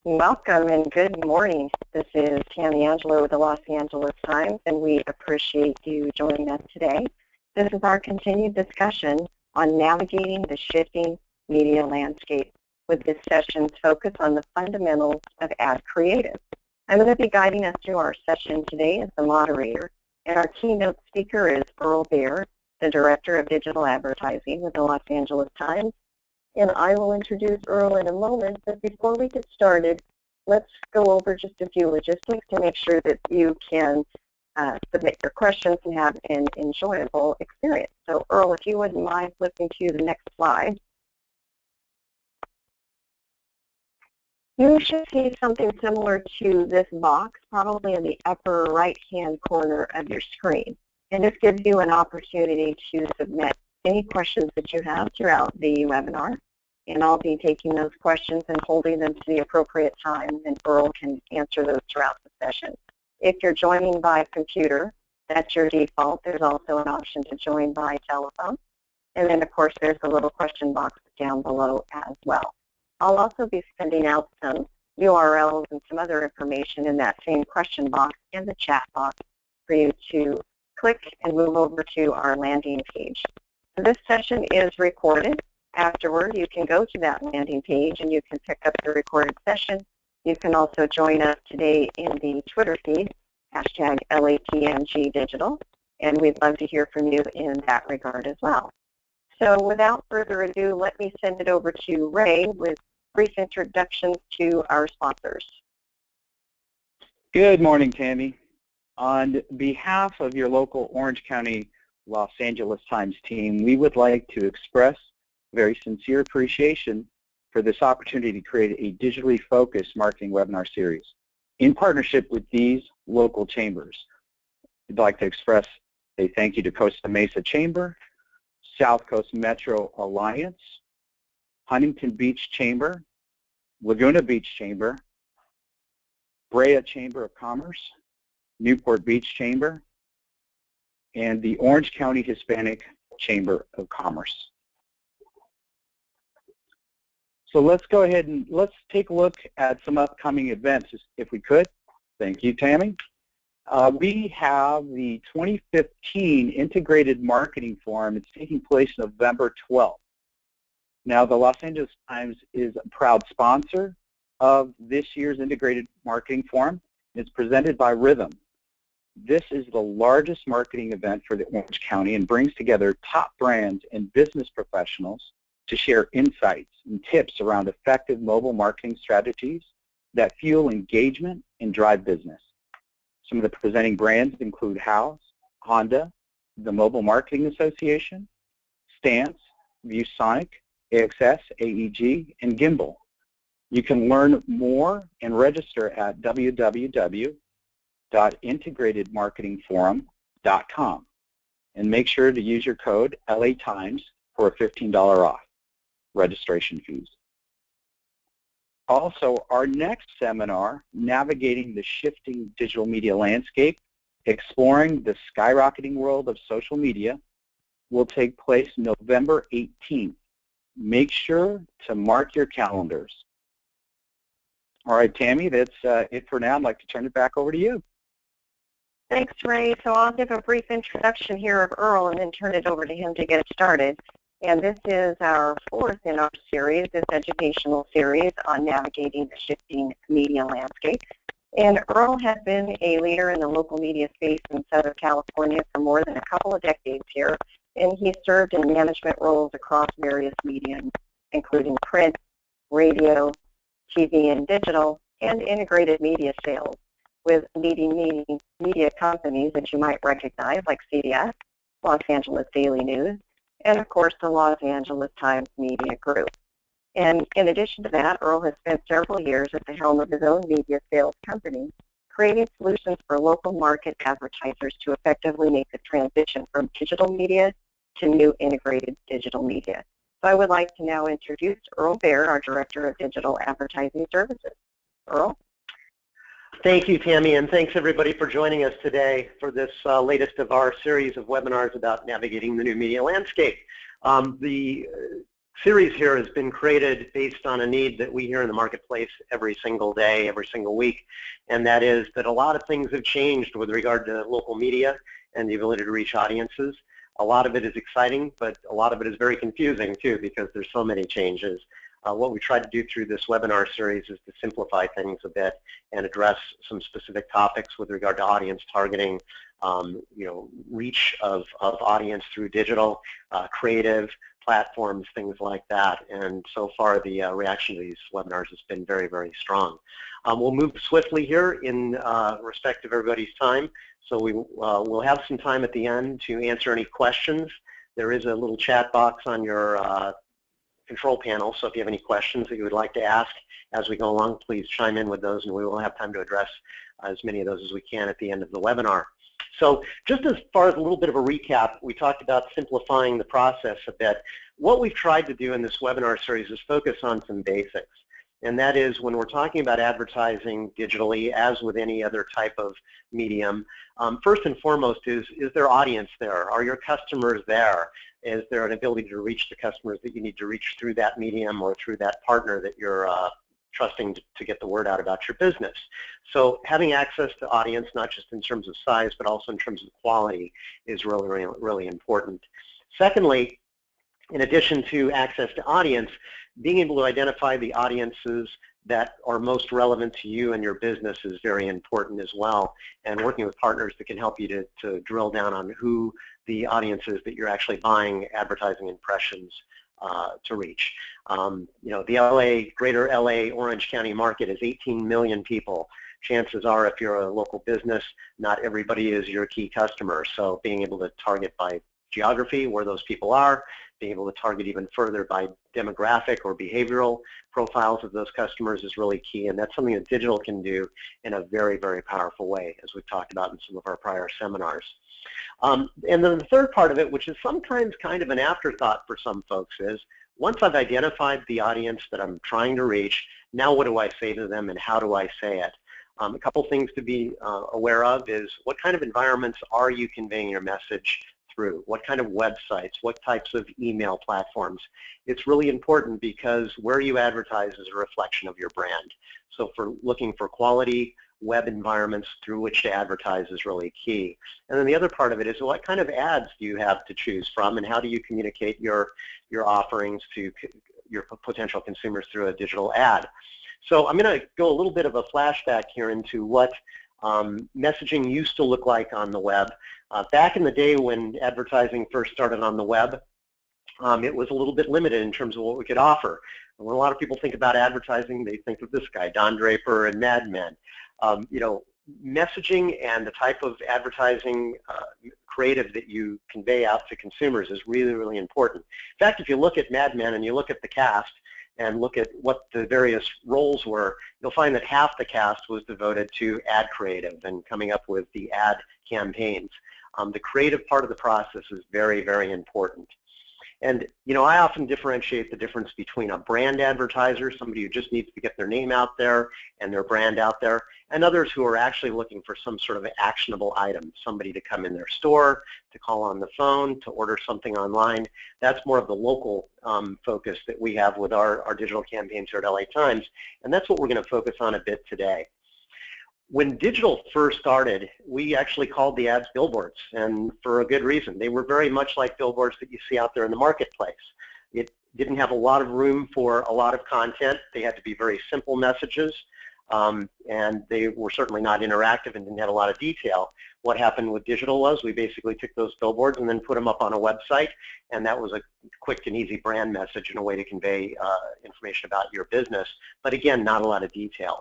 Welcome and good morning. This is Tammy Angelo with the Los Angeles Times, and we appreciate you joining us today. This is our continued discussion on navigating the shifting media landscape, with this session's focus on the fundamentals of ad creative. I'm going to be guiding us through our session today as the moderator, and our keynote speaker is Earl Baer, the Director of Digital Advertising with the Los Angeles Times. And I will introduce Earl in a moment, but before we get started, let's go over just a few logistics to make sure that you can submit your questions and have an enjoyable experience. So Earl, if you wouldn't mind flipping to the next slide. You should see something similar to this box, probably in the upper right-hand corner of your screen. And this gives you an opportunity to submit any questions that you have throughout the webinar, and I'll be taking those questions and holding them to the appropriate time, and Earl can answer those throughout the session. If you're joining by computer, that's your default. There's also an option to join by telephone, and then of course there's a little question box down below as well. I'll also be sending out some URLs and some other information in that same question box and the chat box for you to click and move over to our landing page. This session is recorded. Afterward, you can go to that landing page and you can pick up the recorded session. You can also join us today in the Twitter feed, hashtag LATMGdigital, and we'd love to hear from you in that regard as well. So without further ado, let me send it over to Ray with brief introductions to our sponsors. Good morning, Tammy. On behalf of your local Orange County Los Angeles Times team, we would like to express very sincere appreciation for this opportunity to create a digitally focused marketing webinar series in partnership with these local chambers. We'd like to express a thank you to Costa Mesa Chamber, South Coast Metro Alliance, Huntington Beach Chamber, Laguna Beach Chamber, Brea Chamber of Commerce, Newport Beach Chamber, and the Orange County Hispanic Chamber of Commerce. So let's go ahead and let's take a look at some upcoming events, if we could. Thank you, Tammy. We have the 2015 Integrated Marketing Forum. It's taking place November 12th. Now, the Los Angeles Times is a proud sponsor of this year's Integrated Marketing Forum. It's presented by Rhythm. This is the largest marketing event for the Orange County and brings together top brands and business professionals to share insights and tips around effective mobile marketing strategies that fuel engagement and drive business. Some of the presenting brands include House, Honda, the Mobile Marketing Association, Stance, ViewSonic, AXS, AEG, and Gimbal. You can learn more and register at www.integratedmarketingforum.com and make sure to use your code LATimes for a $15 off registration fees. Also, our next seminar, Navigating the Shifting Digital Media Landscape, Exploring the Skyrocketing World of Social Media, will take place November 18th. Make sure to mark your calendars. All right, Tammy, that's it for now. I'd like to turn it back over to you. Thanks, Ray. So I'll give a brief introduction here of Earl and then turn it over to him to get started. And this is our fourth in our series, this educational series on navigating the shifting media landscape. And Earl has been a leader in the local media space in Southern California for more than a couple of decades here, and he's served in management roles across various mediums, including print, radio, TV and digital, and integrated media sales with leading media companies that you might recognize like CBS, Los Angeles Daily News, and of course the Los Angeles Times Media Group. And in addition to that, Earl has spent several years at the helm of his own media sales company, creating solutions for local market advertisers to effectively make the transition from digital media to new integrated digital media. So I would like to now introduce Earl Baer, our Director of Digital Advertising Services. Earl? Thank you, Tammy, and thanks everybody for joining us today for this latest of our series of webinars about navigating the new media landscape. The series here has been created based on a need that we hear in the marketplace every single day, every single week, and that is that a lot of things have changed with regard to local media and the ability to reach audiences. A lot of it is exciting, but a lot of it is very confusing too, because there's so many changes. What we tried to do through this webinar series is to simplify things a bit and address some specific topics with regard to audience targeting, reach of audience through digital, creative platforms, things like that. And so far the reaction to these webinars has been very, very strong. We'll move swiftly here in respect of everybody's time. So we'll have some time at the end to answer any questions. There is a little chat box on your control panel, so if you have any questions that you would like to ask as we go along, please chime in with those and we will have time to address as many of those as we can at the end of the webinar. So just as far as a little bit of a recap, we talked about simplifying the process a bit. What we've tried to do in this webinar series is focus on some basics. And that is when we're talking about advertising digitally, as with any other type of medium, first and foremost is there audience there? Are your customers there? Is there an ability to reach the customers that you need to reach through that medium or through that partner that you're trusting to get the word out about your business? So having access to audience, not just in terms of size, but also in terms of quality, is really, really, really important. Secondly, in addition to access to audience, being able to identify the audiences that are most relevant to you and your business is very important as well, and working with partners that can help you to drill down on who the audiences that you're actually buying advertising impressions to reach. The greater LA Orange County market is 18 million people. Chances are, if you're a local business, not everybody is your key customer. So being able to target by geography, where those people are, being able to target even further by demographic or behavioral profiles of those customers is really key, and that's something that digital can do in a very, very powerful way, as we've talked about in some of our prior seminars. And then the third part of it, which is sometimes kind of an afterthought for some folks, is once I've identified the audience that I'm trying to reach, now what do I say to them and how do I say it? A couple things to be aware of is what kind of environments are you conveying your message through? What kind of websites? What types of email platforms? It's really important because where you advertise is a reflection of your brand. So for looking for quality web environments through which to advertise is really key. And then the other part of it is what kind of ads do you have to choose from, and how do you communicate your offerings to your potential consumers through a digital ad? So I'm going to go a little bit of a flashback here into what messaging used to look like on the web. Back in the day when advertising first started on the web, it was a little bit limited in terms of what we could offer. And when a lot of people think about advertising, they think of this guy, Don Draper and Mad Men. Messaging and the type of advertising creative that you convey out to consumers is really, really important. In fact, if you look at Mad Men and you look at the cast and look at what the various roles were, you'll find that half the cast was devoted to ad creative and coming up with the ad campaigns. The creative part of the process is very, very important. And I often differentiate the difference between a brand advertiser, somebody who just needs to get their name out there and their brand out there, and others who are actually looking for some sort of actionable item, somebody to come in their store, to call on the phone, to order something online. That's more of the local focus that we have with our digital campaigns here at LA Times, and that's what we're going to focus on a bit today. When digital first started, we actually called the ads billboards, and for a good reason. They were very much like billboards that you see out there in the marketplace. It didn't have a lot of room for a lot of content. They had to be very simple messages, and they were certainly not interactive and didn't have a lot of detail. What happened with digital was we basically took those billboards and then put them up on a website, and that was a quick and easy brand message and a way to convey information about your business, but again, not a lot of detail.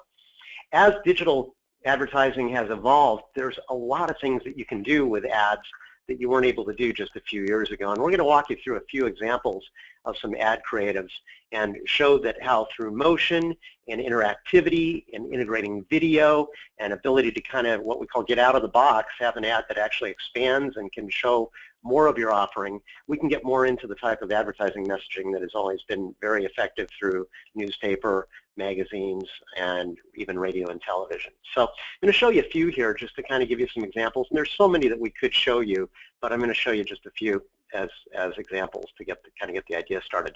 As digital advertising has evolved, there's a lot of things that you can do with ads that you weren't able to do just a few years ago. And we're going to walk you through a few examples of some ad creatives and show that how through motion and interactivity and integrating video and ability to kind of what we call get out of the box, have an ad that actually expands and can show more of your offering, we can get more into the type of advertising messaging that has always been very effective through newspaper, magazines, and even radio and television. So I'm going to show you a few here just to kind of give you some examples. And there's so many that we could show you, but I'm going to show you just a few as examples to kind of get the idea started.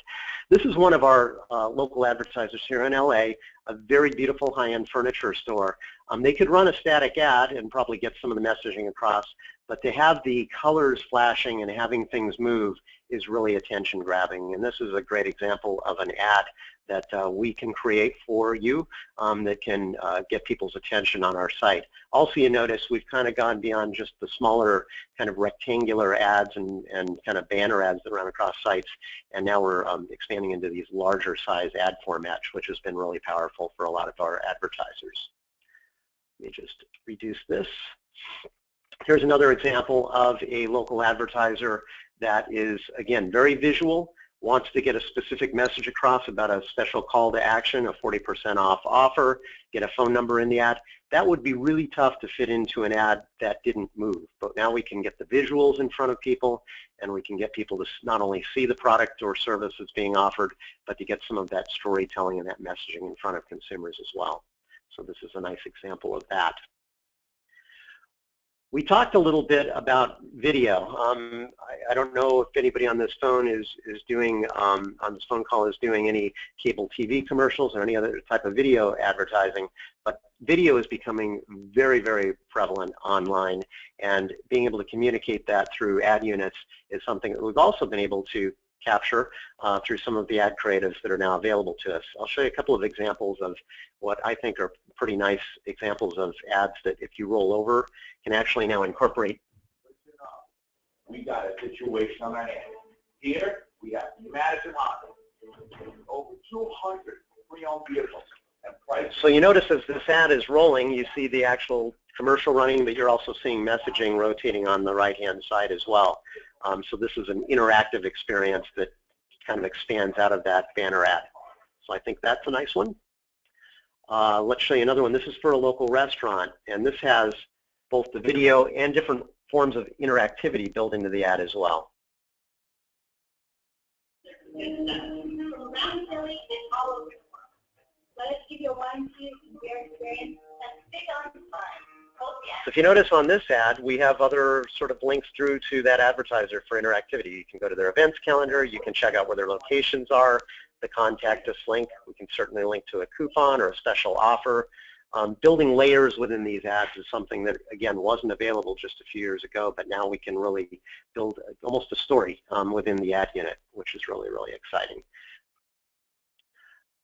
This is one of our local advertisers here in LA, a very beautiful high-end furniture store. They could run a static ad and probably get some of the messaging across, but to have the colors flashing and having things move is really attention grabbing. And this is a great example of an ad that we can create for you that can get people's attention on our site. Also, you notice we've kind of gone beyond just the smaller kind of rectangular ads and kind of banner ads that run across sites, and now we're expanding into these larger size ad formats, which has been really powerful for a lot of our advertisers. Let me just reduce this. Here's another example of a local advertiser that is, again, very visual, wants to get a specific message across about a special call to action, a 40% off offer, get a phone number in the ad. That would be really tough to fit into an ad that didn't move. But now we can get the visuals in front of people, and we can get people to not only see the product or service that's being offered, but to get some of that storytelling and that messaging in front of consumers as well. So this is a nice example of that. We talked a little bit about video. I don't know if anybody on this phone is doing, on this phone call is doing any cable TV commercials or any other type of video advertising, but video is becoming very, very prevalent online, and being able to communicate that through ad units is something that we've also been able to capture through some of the ad creatives that are now available to us. I'll show you a couple of examples of what I think are pretty nice examples of ads that, if you roll over, can actually now incorporate. We got a situation on our hand. Here we have Madison Hospital, over 200 pre-owned vehicles. So you notice as this ad is rolling, you see the actual commercial running, but you're also seeing messaging rotating on the right-hand side as well. So this is an interactive experience that kind of expands out of that banner ad. So I think that's a nice one. Let's show you another one. This is for a local restaurant, and this has both the video and different forms of interactivity built into the ad as well. So if you notice on this ad, we have other sort of links through to that advertiser for interactivity. You can go to their events calendar, you can check out where their locations are, the contact us link. We can certainly link to a coupon or a special offer. Building layers within these ads is something that, again, wasn't available just a few years ago, but now we can really build almost a story within the ad unit, which is really, really exciting.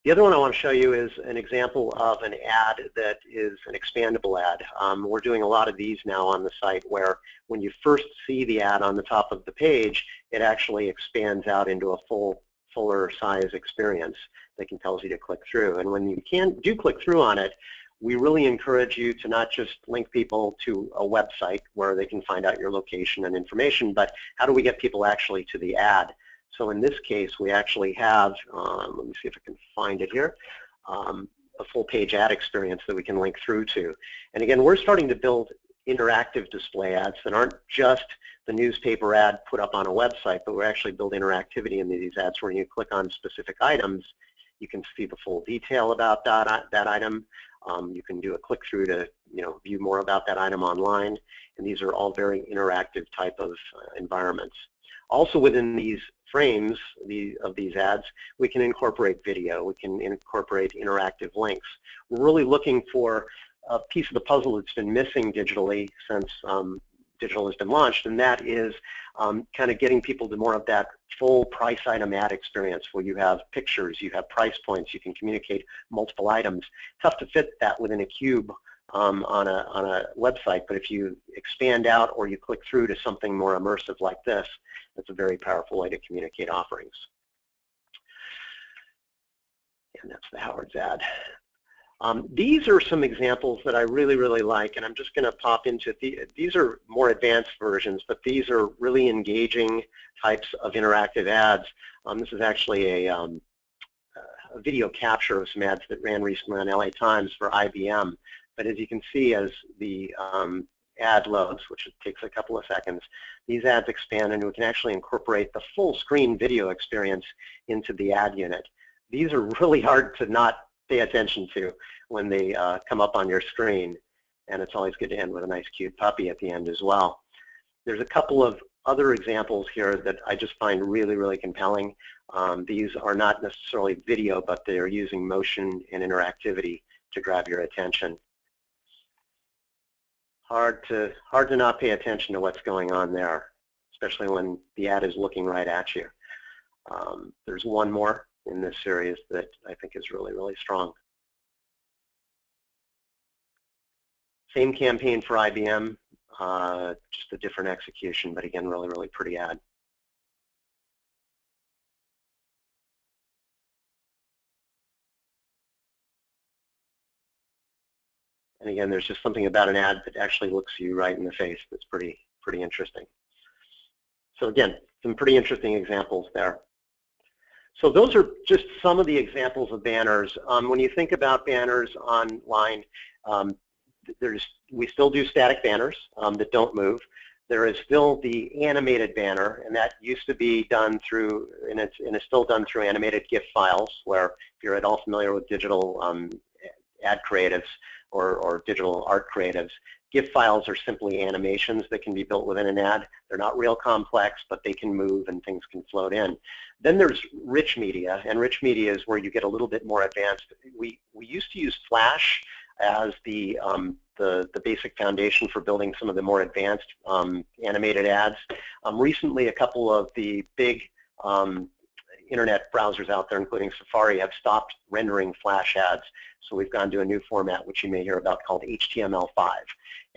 The other one I want to show you is an example of an ad that is an expandable ad. We're doing a lot of these now on the site, where when you first see the ad on the top of the page, it actually expands out into a fuller size experience that tells you to click through. And when you do click through on it, we really encourage you to not just link people to a website where they can find out your location and information, but how do we get people actually to the ad? So in this case, we actually have, let me see if I can find it here, a full page ad experience that we can link through to. And again, we're starting to build interactive display ads that aren't just the newspaper ad put up on a website, but we actually build interactivity into these ads where you click on specific items, you can see the full detail about that item. You can do a click through to view more about that item online, and these are all very interactive type of environments. Also within these frames of these ads, we can incorporate video, we can incorporate interactive links. We're really looking for a piece of the puzzle that's been missing digitally since digital has been launched, and that is kind of getting people to more of that full price item ad experience where you have pictures, you have price points, you can communicate multiple items. Tough to fit that within a cube on a website, but if you expand out or you click through to something more immersive like this, that's a very powerful way to communicate offerings. And that's the Howard's ad. These are some examples that I really, really like, and I'm just going to pop into these are more advanced versions, but these are really engaging types of interactive ads. This is actually a video capture of some ads that ran recently on LA Times for IBM. But as you can see, as the ad loads, which takes a couple of seconds, these ads expand, and we can actually incorporate the full screen video experience into the ad unit. These are really hard to not pay attention to when they come up on your screen, and it's always good to end with a nice cute puppy at the end as well. There's a couple of other examples here that I just find really, really compelling. These are not necessarily video, but they are using motion and interactivity to grab your attention. Hard to not pay attention to what's going on there, especially when the ad is looking right at you. There's one more in this series that I think is really, really strong. Same campaign for IBM, just a different execution, but again, really, really pretty ad. And again, there's just something about an ad that actually looks you right in the face that's pretty interesting. So again, some pretty interesting examples there. So those are just some of the examples of banners. When you think about banners online, we still do static banners that don't move. There is still the animated banner, and that used to be done through, and it's still done through animated GIF files, where if you're at all familiar with digital ad creatives or digital art creatives, GIF files are simply animations that can be built within an ad. They're not real complex, but they can move and things can float in. Then there's rich media, and rich media is where you get a little bit more advanced. We used to use Flash as the basic foundation for building some of the more advanced animated ads. Recently, a couple of the big internet browsers out there, including Safari, have stopped rendering Flash ads. So we've gone to a new format, which you may hear about, called HTML5.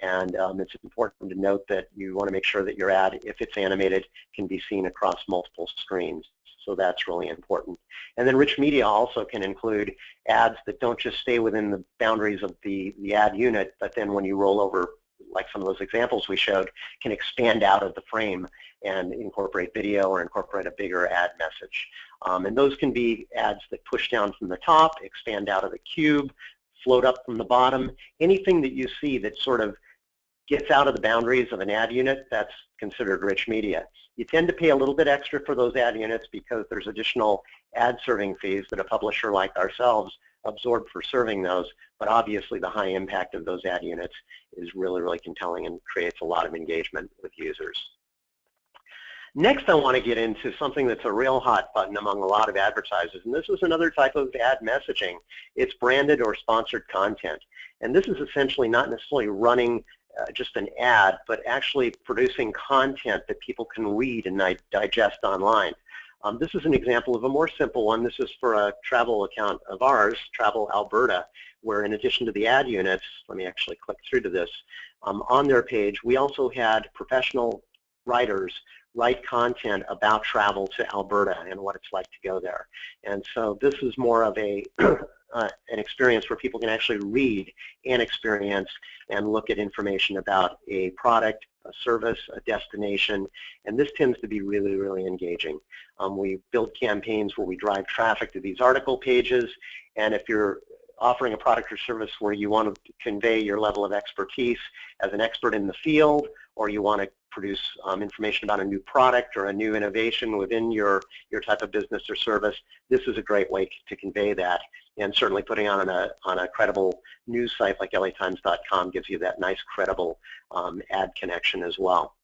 And it's important to note that you want to make sure that your ad, if it's animated, can be seen across multiple screens. So that's really important. And then rich media also can include ads that don't just stay within the boundaries of the ad unit, but then when you roll over, like some of those examples we showed, can expand out of the frame and incorporate video or incorporate a bigger ad message. And those can be ads that push down from the top, expand out of the cube, float up from the bottom. Anything that you see that sort of gets out of the boundaries of an ad unit, that's considered rich media. You tend to pay a little bit extra for those ad units because there's additional ad serving fees that a publisher like ourselves absorb for serving those, but obviously the high impact of those ad units is really, really compelling and creates a lot of engagement with users. Next, I want to get into something that's a real hot button among a lot of advertisers, and this is another type of ad messaging. It's branded or sponsored content. And this is essentially not necessarily running just an ad, but actually producing content that people can read and digest online. This is an example of a more simple one. This is for a travel account of ours, Travel Alberta, where in addition to the ad units, let me actually click through to this, on their page, we also had professional writers write content about travel to Alberta and what it's like to go there. And so this is more of a an experience where people can actually read and experience and look at information about a product, a service, a destination, and this tends to be really, really engaging. We build campaigns where we drive traffic to these article pages, and if you're offering a product or service where you want to convey your level of expertise as an expert in the field, or you want to produce information about a new product or a new innovation within your type of business or service, this is a great way to convey that. And certainly putting on a credible news site like LAtimes.com gives you that nice credible ad connection as well.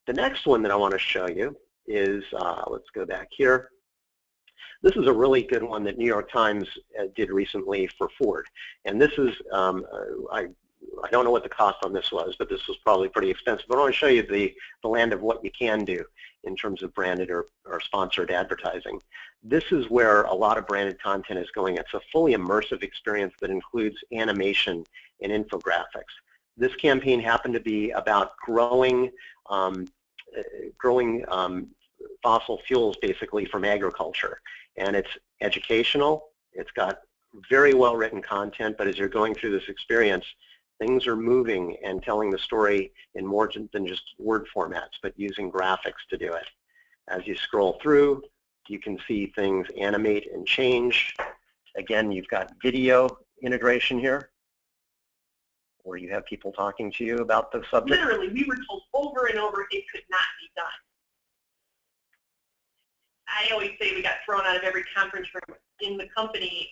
The next one that I want to show you is, let's go back here. This is a really good one that New York Times did recently for Ford. And this is, I don't know what the cost on this was, but this was probably pretty expensive. But I want to show you the land of what you can do in terms of branded or sponsored advertising. This is where a lot of branded content is going. It's a fully immersive experience that includes animation and infographics. This campaign happened to be about growing fossil fuels basically from agriculture. And it's educational, it's got very well written content, but as you're going through this experience, things are moving and telling the story in more than just word formats, but using graphics to do it. As you scroll through, you can see things animate and change. Again, you've got video integration here, where you have people talking to you about the subject. Literally, we were told over and over it could not be done. I always say we got thrown out of every conference room in the company.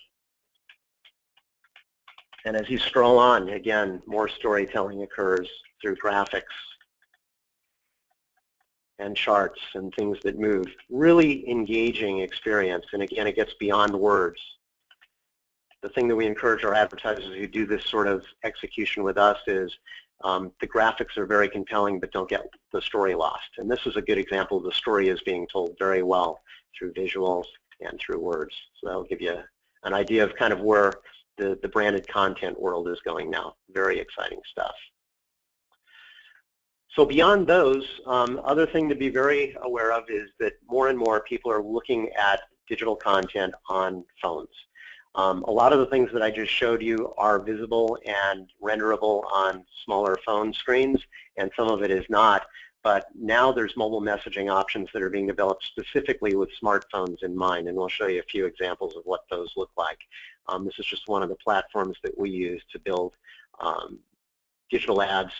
And as you scroll on, again, more storytelling occurs through graphics. and charts and things that move. Really engaging experience, and again, it gets beyond words. The thing that we encourage our advertisers who do this sort of execution with us is the graphics are very compelling, but don't get the story lost. And this is a good example of the story is being told very well through visuals and through words. So that'll give you an idea of kind of where the branded content world is going now. Very exciting stuff. So beyond those, other thing to be very aware of is that more and more people are looking at digital content on phones. A lot of the things that I just showed you are visible and renderable on smaller phone screens, and some of it is not. But now there's mobile messaging options that are being developed specifically with smartphones in mind, and we'll show you a few examples of what those look like. This is just one of the platforms that we use to build digital ads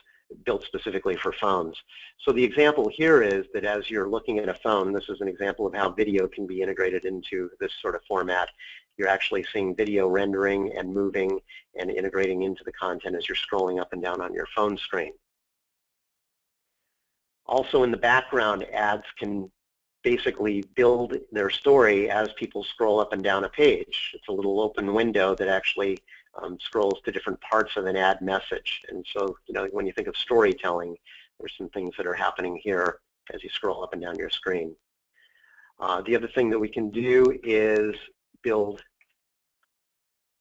built specifically for phones. So the example here is that as you're looking at a phone, this is an example of how video can be integrated into this sort of format. You're actually seeing video rendering and moving and integrating into the content as you're scrolling up and down on your phone screen. Also in the background, ads can basically build their story as people scroll up and down a page. It's a little open window that actually scrolls to different parts of an ad message. And so, you know, when you think of storytelling, there's some things that are happening here as you scroll up and down your screen. The other thing that we can do is build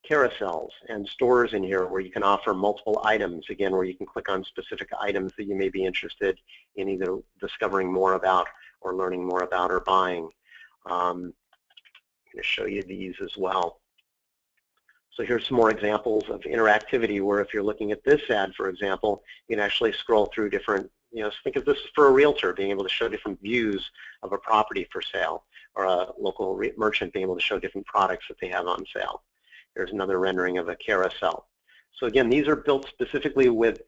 carousels and stores in here where you can offer multiple items, again, where you can click on specific items that you may be interested in either discovering more about or learning more about or buying. I'm going to show you these as well. So here's some more examples of interactivity where if you're looking at this ad, for example, you can actually scroll through different, you know, think of this for a realtor, being able to show different views of a property for sale, or a local merchant being able to show different products that they have on sale. There's another rendering of a carousel. So again, these are built specifically with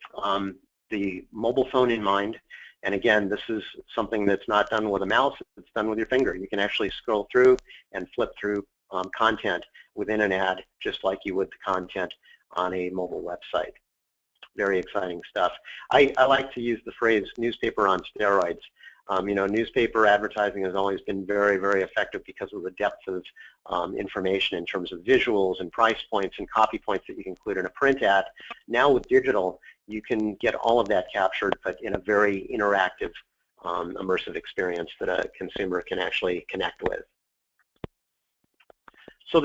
the mobile phone in mind. And again, this is something that's not done with a mouse, it's done with your finger. You can actually scroll through and flip through content within an ad just like you would the content on a mobile website. Very exciting stuff. I like to use the phrase newspaper on steroids. You know, newspaper advertising has always been very, very effective because of the depth of information in terms of visuals and price points and copy points that you can include in a print ad. Now with digital, you can get all of that captured, but in a very interactive, immersive experience that a consumer can actually connect with. So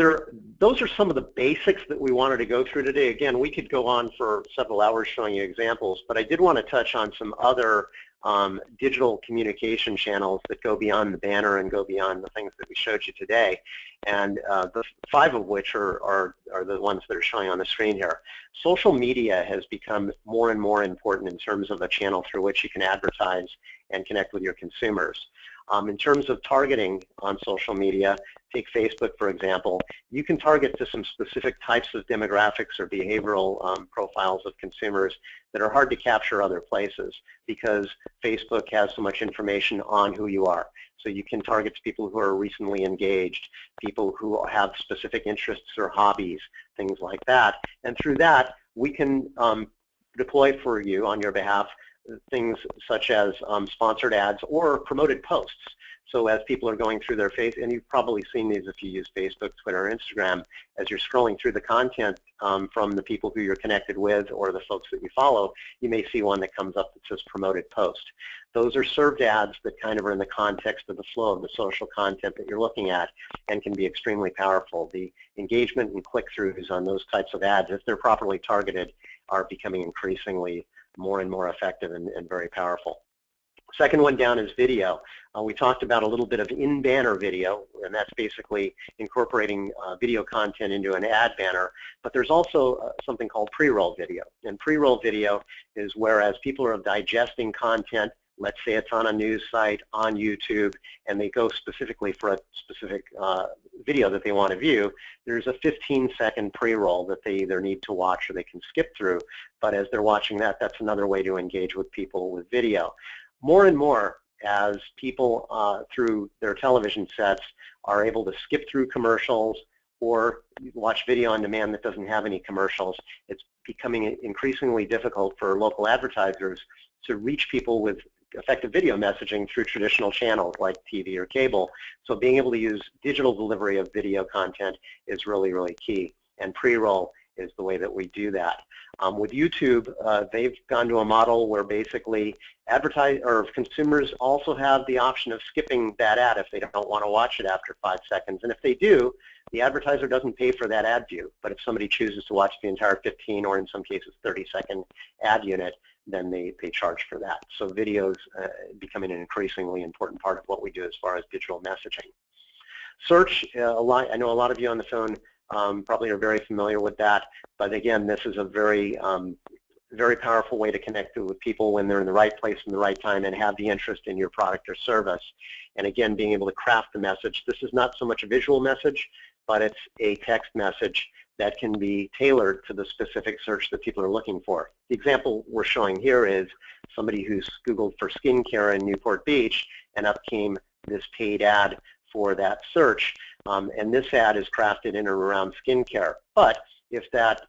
those are some of the basics that we wanted to go through today. Again, we could go on for several hours showing you examples, but I did want to touch on some other digital communication channels that go beyond the banner and go beyond the things that we showed you today, and the 5 of which are the ones that are showing on the screen here. Social media has become more and more important in terms of a channel through which you can advertise and connect with your consumers. In terms of targeting on social media, take Facebook for example, you can target to some specific types of demographics or behavioral profiles of consumers that are hard to capture other places because Facebook has so much information on who you are. So you can target to people who are recently engaged, people who have specific interests or hobbies, things like that. And through that, we can deploy for you on your behalf things such as sponsored ads or promoted posts. So as people are going through their face, and you've probably seen these if you use Facebook, Twitter, or Instagram, as you're scrolling through the content from the people who you're connected with or the folks that you follow, you may see one that comes up that says promoted post. Those are served ads that kind of are in the context of the flow of the social content that you're looking at and can be extremely powerful. The engagement and click-throughs on those types of ads, if they're properly targeted, are becoming increasingly more and more effective and very powerful. Second one down is video. We talked about a little bit of in-banner video, and that's basically incorporating video content into an ad banner. But there's also something called pre-roll video. And pre-roll video is whereas people are digesting content, let's say it's on a news site, on YouTube, and they go specifically for a specific video that they want to view, there's a 15-second pre-roll that they either need to watch or they can skip through. But as they're watching that, that's another way to engage with people with video. More and more, as people through their television sets are able to skip through commercials or watch video on demand that doesn't have any commercials, it's becoming increasingly difficult for local advertisers to reach people with effective video messaging through traditional channels like TV or cable. So being able to use digital delivery of video content is really, really key. And pre-roll is the way that we do that. With YouTube, they've gone to a model where basically consumers also have the option of skipping that ad if they don't want to watch it after 5 seconds. And if they do, the advertiser doesn't pay for that ad view. But if somebody chooses to watch the entire 15 or in some cases 30-second ad unit, then they charge for that. So videos becoming an increasingly important part of what we do as far as digital messaging. Search, I know a lot of you on the phone probably are very familiar with that, but again, this is a very, very powerful way to connect with people when they're in the right place in the right time and have the interest in your product or service. And again, being able to craft the message. This is not so much a visual message, but it's a text message that can be tailored to the specific search that people are looking for. The example we're showing here is somebody who's Googled for skincare in Newport Beach, and up came this paid ad for that search. And this ad is crafted in and around skincare. But if that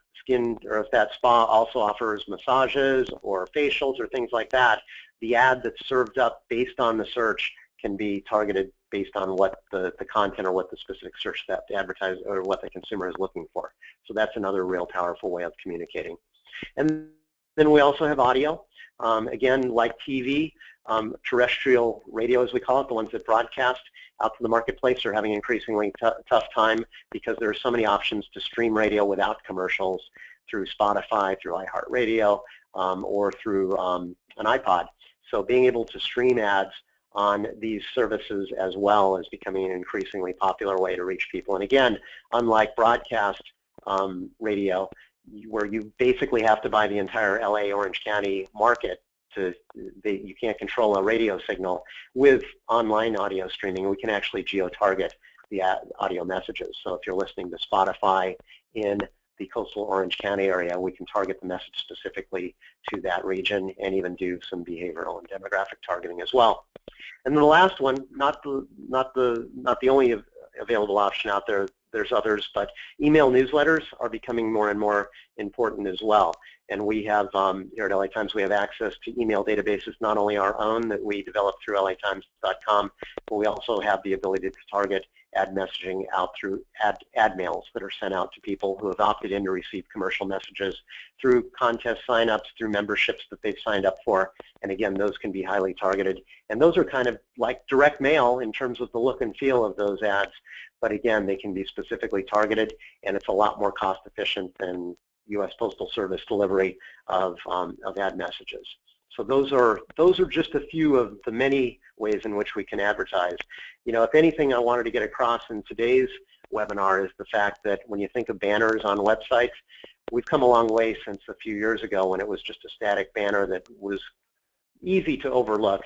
spa also offers massages or facials or things like that, the ad that's served up based on the search can be targeted based on what the content or what the specific search that the advertiser or what the consumer is looking for. So that's another real powerful way of communicating. And then we also have audio. Again, like TV, terrestrial radio, as we call it, the ones that broadcast out to the marketplace, are having an increasingly tough time because there are so many options to stream radio without commercials through Spotify, through iHeartRadio, or through an iPod. So being able to stream ads on these services as well is becoming an increasingly popular way to reach people. And again, unlike broadcast radio, where you basically have to buy the entire LA Orange County market, you can't control a radio signal. With online audio streaming, we can actually geo-target the audio messages. So if you're listening to Spotify in the coastal Orange County area, we can target the message specifically to that region and even do some behavioral and demographic targeting as well. And then the last one, not the only available option out there, there's others, but email newsletters are becoming more and more important as well. And we have, here at LA Times, we have access to email databases, not only our own that we develop through latimes.com, but we also have the ability to target ad messaging out through ad mails that are sent out to people who have opted in to receive commercial messages through contest signups, through memberships that they've signed up for. And again, those can be highly targeted. And those are kind of like direct mail in terms of the look and feel of those ads. But again, they can be specifically targeted, and it's a lot more cost efficient than U.S. Postal Service delivery of ad messages. So those are just a few of the many ways in which we can advertise. You know, if anything I wanted to get across in today's webinar is the fact that when you think of banners on websites, we've come a long way since a few years ago when it was just a static banner that was easy to overlook.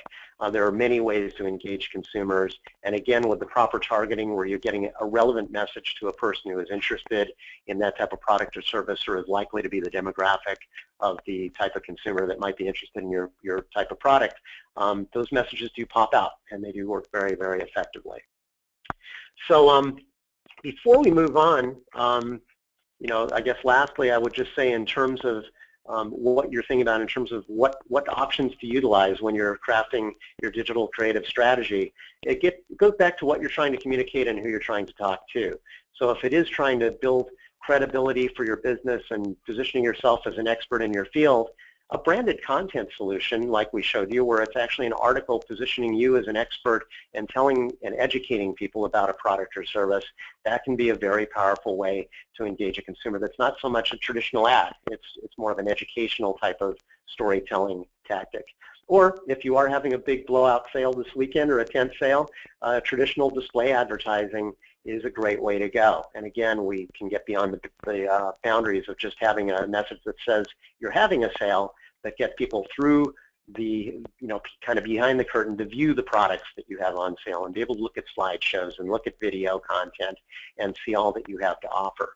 There are many ways to engage consumers, and again, with the proper targeting where you're getting a relevant message to a person who is interested in that type of product or service or is likely to be the demographic of the type of consumer that might be interested in your type of product, those messages do pop out, and they do work very, very effectively. So before we move on, you know, I guess lastly I would just say in terms of what you're thinking about in terms of what options to utilize when you're crafting your digital creative strategy, it goes back to what you're trying to communicate and who you're trying to talk to. So if it is trying to build credibility for your business and positioning yourself as an expert in your field, a branded content solution like we showed you, where it's actually an article positioning you as an expert and telling and educating people about a product or service, that can be a very powerful way to engage a consumer. That's not so much a traditional ad. It's more of an educational type of storytelling tactic. Or if you are having a big blowout sale this weekend or a tent sale, traditional display advertising is a great way to go. And again, we can get beyond the boundaries of just having a message that says you're having a sale, but get people through the, you know, kind of behind the curtain to view the products that you have on sale and be able to look at slideshows and look at video content and see all that you have to offer.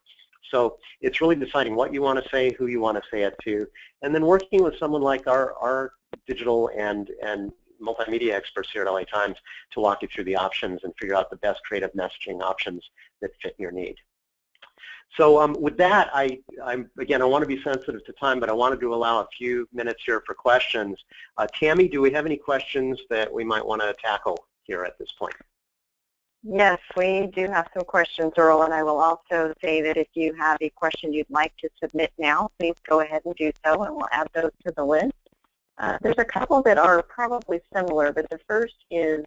So it's really deciding what you want to say, who you want to say it to, and then working with someone like our digital and multimedia experts here at LA Times to walk you through the options and figure out the best creative messaging options that fit your need. So with that, again, I want to be sensitive to time, but I wanted to allow a few minutes here for questions. Tammy, do we have any questions that we might want to tackle here at this point? Yes, we do have some questions, Earl, and I will also say that if you have a question you'd like to submit now, please go ahead and do so, and we'll add those to the list. There's a couple that are probably similar, but the first is,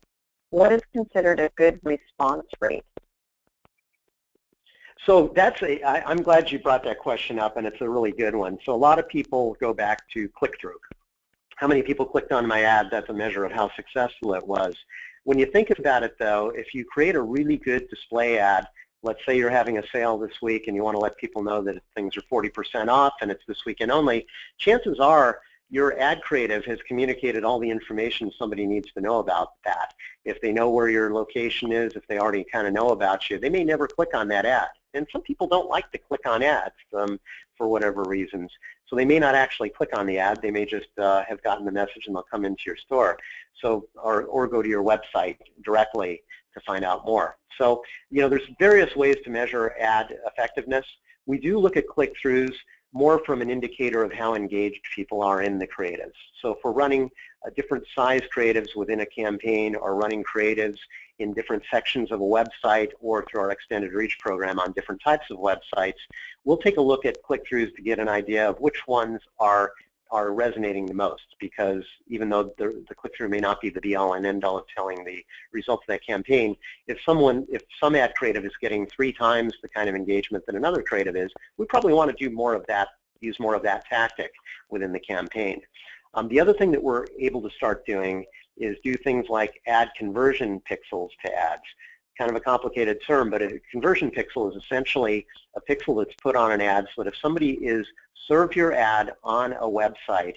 what is considered a good response rate? So I'm glad you brought that question up, and it's a really good one. So a lot of people go back to click-through. How many people clicked on my ad? That's a measure of how successful it was. When you think about it, though, if you create a really good display ad, let's say you're having a sale this week and you want to let people know that things are 40% off and it's this weekend only, chances are your ad creative has communicated all the information somebody needs to know about that. If they know where your location is, if they already kind of know about you, they may never click on that ad. And some people don't like to click on ads for whatever reasons. So they may not actually click on the ad. They may just have gotten the message and they'll come into your store. So, or go to your website directly to find out more. So, you know, there's various ways to measure ad effectiveness. We do look at click-throughs more from an indicator of how engaged people are in the creatives. So if we're running different size creatives within a campaign or running creatives in different sections of a website or through our extended reach program on different types of websites, we'll take a look at click-throughs to get an idea of which ones are resonating the most, because even though the click-through may not be the be-all and end-all of telling the results of that campaign, if some ad creative is getting 3 times the kind of engagement that another creative is, we probably want to do more of that, use more of that tactic within the campaign. The other thing that we're able to start doing is do things like add conversion pixels to ads. Kind of a complicated term, but a conversion pixel is essentially a pixel that's put on an ad so that if somebody is served your ad on a website,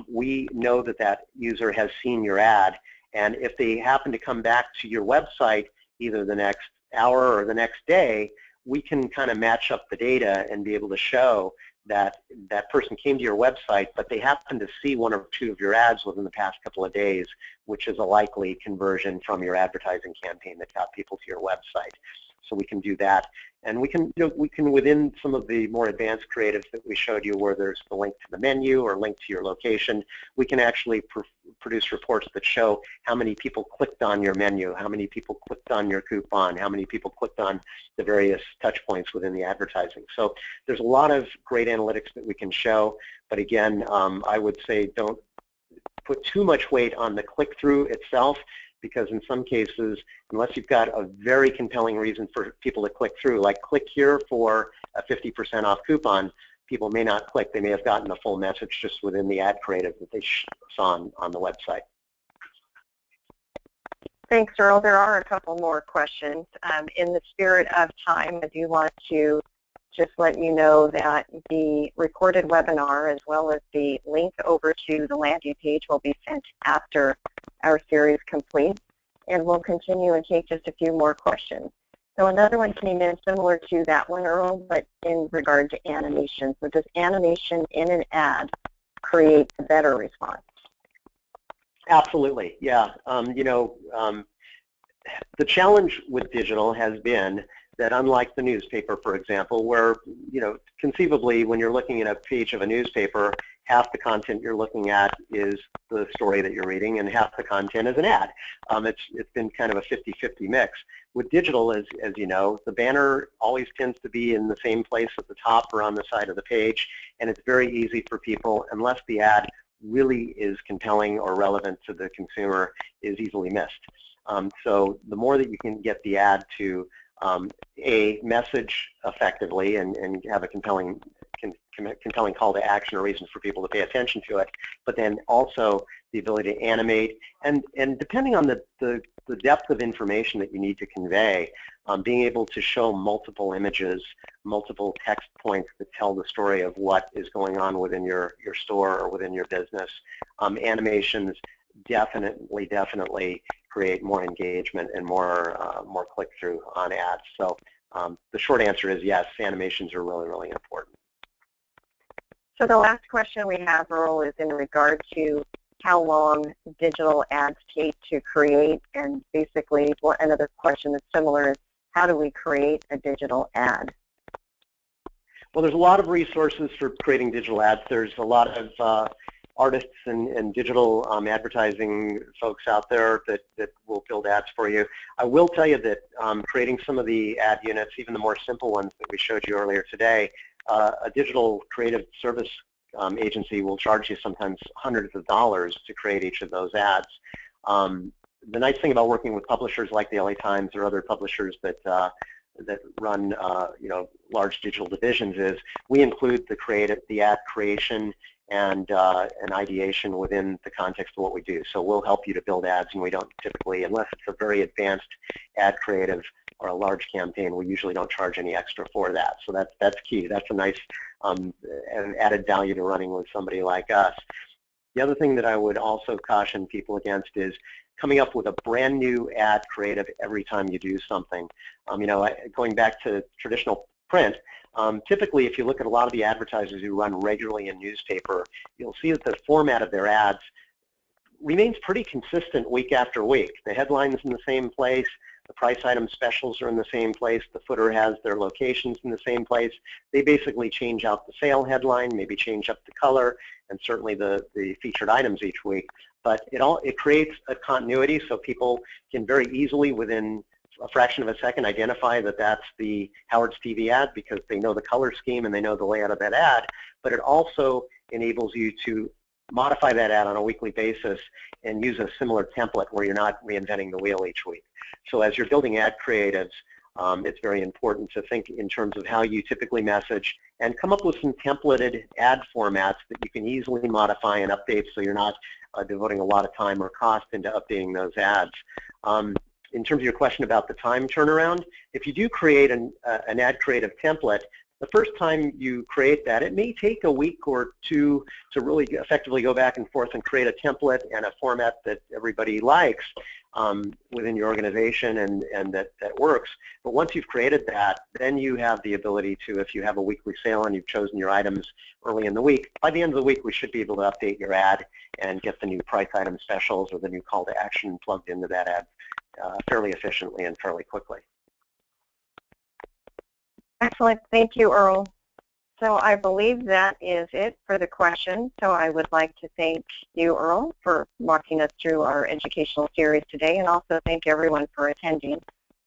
we know that that user has seen your ad, and if they happen to come back to your website either the next hour or the next day, we can kind of match up the data and be able to show that that person came to your website, but they happen to see 1 or 2 of your ads within the past couple of days, which is a likely conversion from your advertising campaign that got people to your website. So we can do that, and we can, within some of the more advanced creatives that we showed you, where there's the link to the menu or link to your location, we can actually produce reports that show how many people clicked on your menu, how many people clicked on your coupon, how many people clicked on the various touch points within the advertising. So there's a lot of great analytics that we can show, but again, I would say don't put too much weight on the click-through itself, because in some cases, unless you've got a very compelling reason for people to click through, like click here for a 50% off coupon, people may not click. They may have gotten the full message just within the ad creative that they saw on the website. Thanks, Earl. There are a couple more questions. In the spirit of time, I do want to just let you know that the recorded webinar as well as the link over to the landing page will be sent after our series completes, and we'll continue and take just a few more questions. So another one came in similar to that one, Earl, but in regard to animation. So does animation in an ad create a better response? Absolutely, yeah. The challenge with digital has been that, unlike the newspaper, for example, where, conceivably when you're looking at a page of a newspaper, half the content you're looking at is the story that you're reading and half the content is an ad. It's been kind of a 50-50 mix. With digital, as you know, the banner always tends to be in the same place at the top or on the side of the page, and it's very easy for people, unless the ad really is compelling or relevant to the consumer, is easily missed. So the more that you can get the ad to a message effectively and have a compelling call to action or reason for people to pay attention to it, but then also the ability to animate, and depending on the depth of information that you need to convey, being able to show multiple images, multiple text points that tell the story of what is going on within your store or within your business. Animations definitely create more engagement and more click-through on ads. So the short answer is yes, animations are really important. So the last question we have, Earl, is in regard to how long digital ads take to create, and basically another question that's similar is, how do we create a digital ad? Well, there's a lot of resources for creating digital ads. There's a lot of artists and digital advertising folks out there that will build ads for you. I will tell you that creating some of the ad units, even the more simple ones that we showed you earlier today, a digital creative service agency will charge you sometimes hundreds of dollars to create each of those ads. The nice thing about working with publishers like the LA Times or other publishers that run large digital divisions is we include the ad creation and ideation within the context of what we do. So we'll help you to build ads, and we don't typically, unless it's a very advanced ad creative or a large campaign, we usually don't charge any extra for that. So that's key. That's a nice added value to running with somebody like us. The other thing that I would also caution people against is coming up with a brand new ad creative every time you do something. Going back to traditional print, typically if you look at a lot of the advertisers who run regularly in newspaper, you'll see that the format of their ads remains pretty consistent week after week. The headline's in the same place, the price item specials are in the same place, the footer has their locations in the same place. They basically change out the sale headline, maybe change up the color, and certainly the featured items each week. But it creates a continuity so people can very easily, within a fraction of a second, identify that that's the Howard's TV ad because they know the color scheme and they know the layout of that ad. But it also enables you to modify that ad on a weekly basis and use a similar template where you're not reinventing the wheel each week. So as you're building ad creatives, it's very important to think in terms of how you typically message and come up with some templated ad formats that you can easily modify and update so you're not devoting a lot of time or cost into updating those ads. In terms of your question about the time turnaround, if you do create an ad creative template, the first time you create that, it may take a week or two to really effectively go back and forth and create a template and a format that everybody likes within your organization and that works. But once you've created that, then you have the ability to, if you have a weekly sale and you've chosen your items early in the week, by the end of the week we should be able to update your ad and get the new price item specials or the new call to action plugged into that ad fairly efficiently and fairly quickly. Excellent. Thank you, Earl. So I believe that is it for the question. So I would like to thank you, Earl, for walking us through our educational series today, and also thank everyone for attending,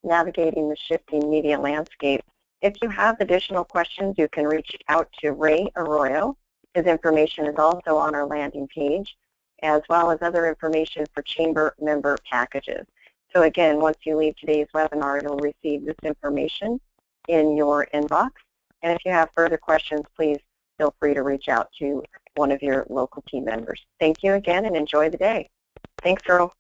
Navigating the Shifting Media Landscape. If you have additional questions, you can reach out to Ray Arroyo. His information is also on our landing page, as well as other information for chamber member packages. So again, once you leave today's webinar, you'll receive this information in your inbox. And if you have further questions, please feel free to reach out to one of your local team members. Thank you again and enjoy the day. Thanks, Earl.